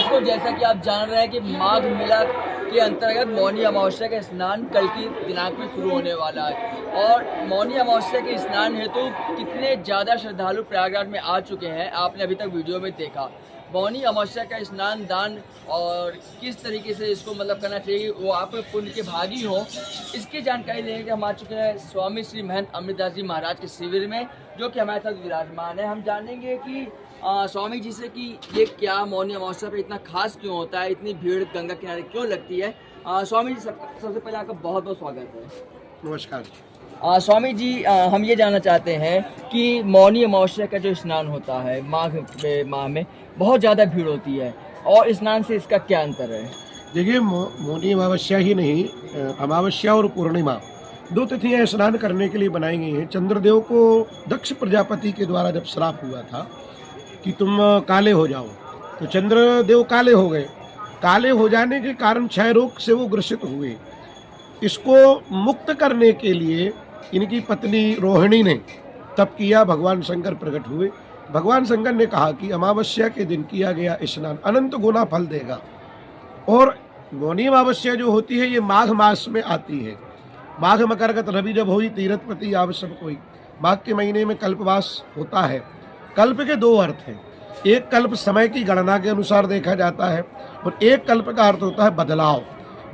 दर्शकों, जैसा कि आप जान रहे हैं कि माघ मेला के अंतर्गत मौनी अमावस्या का स्नान कल की दिनांक में शुरू होने वाला है और मौनी अमावस्या के स्नान हेतु कितने ज़्यादा श्रद्धालु प्रयागराज में आ चुके हैं आपने अभी तक वीडियो में देखा। मौनी अमावस्या का स्नान दान और किस तरीके से इसको करना चाहिए वो आप पुण्य के भागी हो, इसकी जानकारी लेने के हम आ चुके हैं स्वामी श्री महंत अमृतदास जी महाराज के शिविर में, जो कि हमारे साथ विराजमान है। हम जानेंगे कि स्वामी जी से कि ये क्या मौनी अमावस्या पे इतना खास क्यों होता है, इतनी भीड़ गंगा किनारे क्यों लगती है। स्वामी जी सबसे पहले आपका बहुत बहुत स्वागत है। नमस्कार। स्वामी जी, हम ये जानना चाहते हैं कि मौनी अमावस्या का जो स्नान होता है माघ माह में बहुत ज़्यादा भीड़ होती है और स्नान से इसका क्या अंतर है? देखिए, मौनी अमावस्या ही नहीं, अमावस्या और पूर्णिमा दो तिथियां स्नान करने के लिए बनाई गई हैं। चंद्रदेव को दक्ष प्रजापति के द्वारा जब श्राप हुआ था कि तुम काले हो जाओ, तो चंद्रदेव काले हो गए। काले हो जाने के कारण क्षय रोग से वो ग्रसित हुए। इसको मुक्त करने के लिए इनकी पत्नी रोहिणी ने तप किया, भगवान शंकर प्रकट हुए। भगवान शंकर ने कहा कि अमावस्या के दिन किया गया स्नान अनंत गुना फल देगा। और मौनी अमावस्या जो होती है ये माघ मास में आती है। माघ मकरगत रवि जब हुई तीरथपति आवश्यक कोई। माघ के महीने में कल्पवास होता है। कल्प के दो अर्थ हैं, एक कल्प समय की गणना के अनुसार देखा जाता है और एक कल्प का अर्थ होता है बदलाव।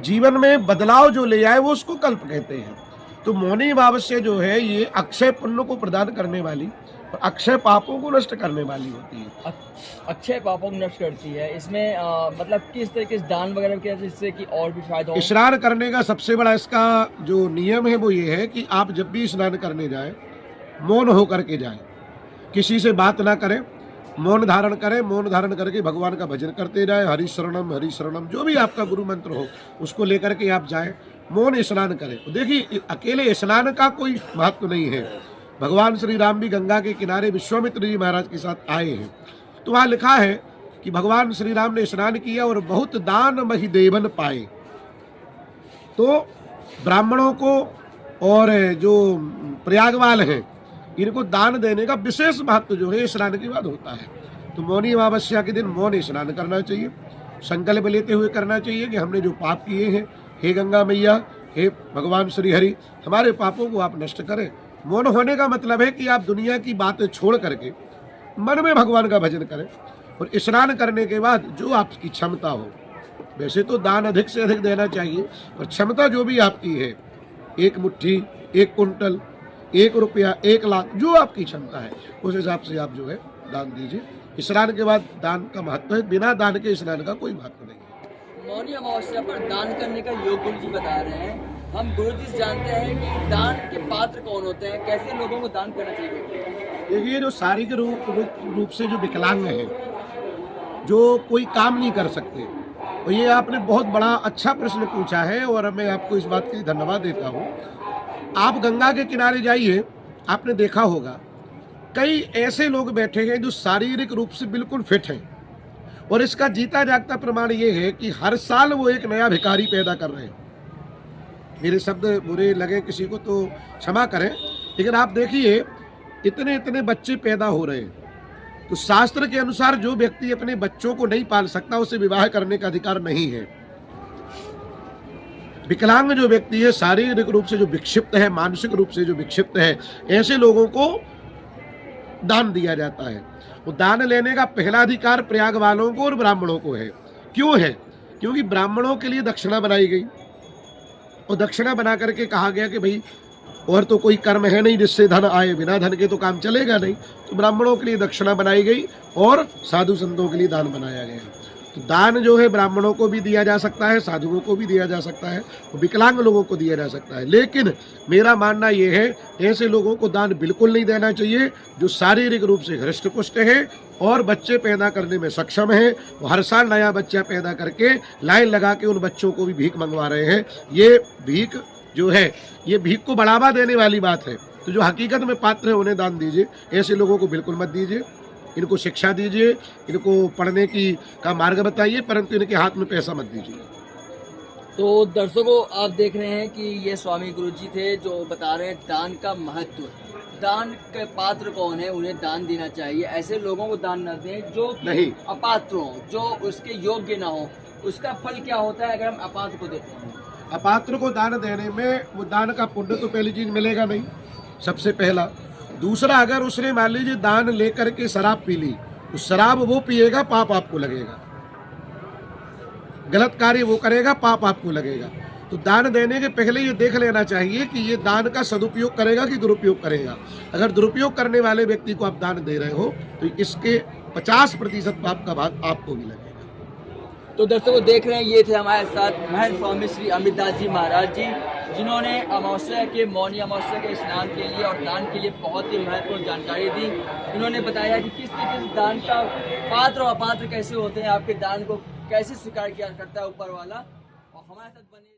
जीवन में बदलाव जो ले आए वो उसको कल्प कहते हैं। तो मौनी अमावस्या जो है ये अक्षय पुण्य को प्रदान करने वाली और अक्षय पापों को नष्ट करने वाली होती है। अक्षय पापों को नष्ट करती है। इसमें किस तरीके से दान वगैरह किया जिससे कि और भी फायदा हो? स्नान करने का सबसे बड़ा इसका जो नियम है वो ये है कि आप जब भी स्नान करने जाएं मौन होकर के जाएं, किसी से बात ना करें, मौन धारण करें। मौन धारण करके भगवान का भजन करते जाएं, हरि शरणम जो भी आपका गुरु मंत्र हो उसको लेकर के आप जाएं, मौन स्नान करें। देखिए, अकेले स्नान का कोई महत्व नहीं है। भगवान श्री राम भी गंगा के किनारे विश्वामित्र जी महाराज के साथ आए हैं, तो वहाँ लिखा है कि भगवान श्री राम ने स्नान किया और बहुत दान मही देवन पाए। तो ब्राह्मणों को और जो प्रयागवाल हैं इनको दान देने का विशेष महत्व जो है स्नान के बाद होता है। तो मौनी अमावस्या के दिन मौन स्नान करना चाहिए, संकल्प लेते हुए करना चाहिए कि हमने जो पाप किए हैं, हे गंगा मैया, हे भगवान श्री हरि, हमारे पापों को आप नष्ट करें। मौन होने का मतलब है कि आप दुनिया की बातें छोड़ करके मन में भगवान का भजन करें और स्नान करने के बाद जो आपकी क्षमता हो, वैसे तो दान अधिक से अधिक देना चाहिए और क्षमता जो भी आपकी है, एक मुट्ठी, एक कुंटल, 1 रुपया, 1 लाख, जो आपकी क्षमता है उस हिसाब से आप जो है दान दीजिए। स्नान के बाद दान का महत्व है, बिना दान के स्नान का कोई महत्व नहीं है। मौनी अमावस्या पर दान करने का योग गुरु जी बता रहे हैं। हम गुरु जी से जानते हैं कि दान के पात्र कौन होते हैं, कैसे लोगों को दान करना चाहिए? देखिए, जो शारीरिक रूप से जो विकलांग हैं, जो कोई काम नहीं कर सकते, और ये आपने बहुत बड़ा अच्छा प्रश्न पूछा है और मैं आपको इस बात के लिए धन्यवाद देता हूँ। आप गंगा के किनारे जाइए, आपने देखा होगा कई ऐसे लोग बैठे हैं जो शारीरिक रूप से बिल्कुल फिट हैं और इसका जीता जागता प्रमाण ये है कि हर साल वो एक नया भिखारी पैदा कर रहे हैं। मेरे शब्द बुरे लगे किसी को तो क्षमा करें, लेकिन आप देखिए इतने इतने बच्चे पैदा हो रहे हैं। तो शास्त्र के अनुसार जो व्यक्ति अपने बच्चों को नहीं पाल सकता उसे विवाह करने का अधिकार नहीं है। विकलांग जो व्यक्ति है, शारीरिक रूप से जो विक्षिप्त है, मानसिक रूप से जो विक्षिप्त है, ऐसे लोगों को दान दिया जाता है। वो दान लेने का पहला अधिकार प्रयाग वालों को और ब्राह्मणों को है। क्यों है? क्योंकि ब्राह्मणों के लिए दक्षिणा बनाई गई और दक्षिणा बना करके कहा गया कि भाई और तो कोई कर्म है नहीं जिससे धन आए, बिना धन के तो काम चलेगा नहीं। तो ब्राह्मणों के लिए दक्षिणा बनाई गई और साधु संतों के लिए दान बनाया गया। तो दान जो है ब्राह्मणों को भी दिया जा सकता है, साधुओं को भी दिया जा सकता है और विकलांग लोगों को दिया जा सकता है। लेकिन मेरा मानना ये है, ऐसे लोगों को दान बिल्कुल नहीं देना चाहिए जो शारीरिक रूप से हृष्ट पुष्ट है और बच्चे पैदा करने में सक्षम है। वो हर साल नया बच्चा पैदा करके लाइन लगा के उन बच्चों को भी भीख मंगवा रहे हैं। ये भीख जो है, ये भीख को बढ़ावा देने वाली बात है। तो जो हकीकत में पात्र है उन्हें दान दीजिए, ऐसे लोगों को बिल्कुल मत दीजिए। इनको शिक्षा दीजिए, इनको पढ़ने की का मार्ग बताइए, परंतु इनके हाथ में पैसा मत दीजिए। तो दर्शकों, आप देख रहे हैं कि ये स्वामी गुरु जी थे जो बता रहे हैं दान का महत्व। दान के पात्र कौन है, उन्हें दान देना चाहिए। ऐसे लोगों को दान न दें जो कि नहीं। अपात्र हो, जो उसके योग्य ना हो। उसका फल क्या होता है अगर हम अपात्र को देते हैं? अपात्र को दान देने में वो दान का पुण्य तो पहली चीज मिलेगा नहीं, सबसे पहला। दूसरा, अगर उसने मान लीजिए दान लेकर के शराब पी ली, तो शराब वो पिएगा, पाप आपको लगेगा। गलत कार्य वो करेगा, पाप आपको लगेगा। तो दान देने के पहले ये देख लेना चाहिए कि ये दान का सदुपयोग करेगा कि दुरुपयोग करेगा। अगर दुरुपयोग करने वाले व्यक्ति को आप दान दे रहे हो तो इसके 50% पाप का भाग आपको भी लगेगा। तो दर्शकों देख रहे हैं, ये थे हमारे साथ महंत स्वामी श्री अमृतदास जी महाराज जी, जिन्होंने अमावस्या के मौनी अमावस्या के स्नान के लिए और दान के लिए बहुत ही महत्वपूर्ण जानकारी दी। उन्होंने बताया कि किस तरीके से दान का पात्र और अपात्र कैसे होते हैं, आपके दान को कैसे स्वीकार किया करता है ऊपर वाला। और हमारे साथ बने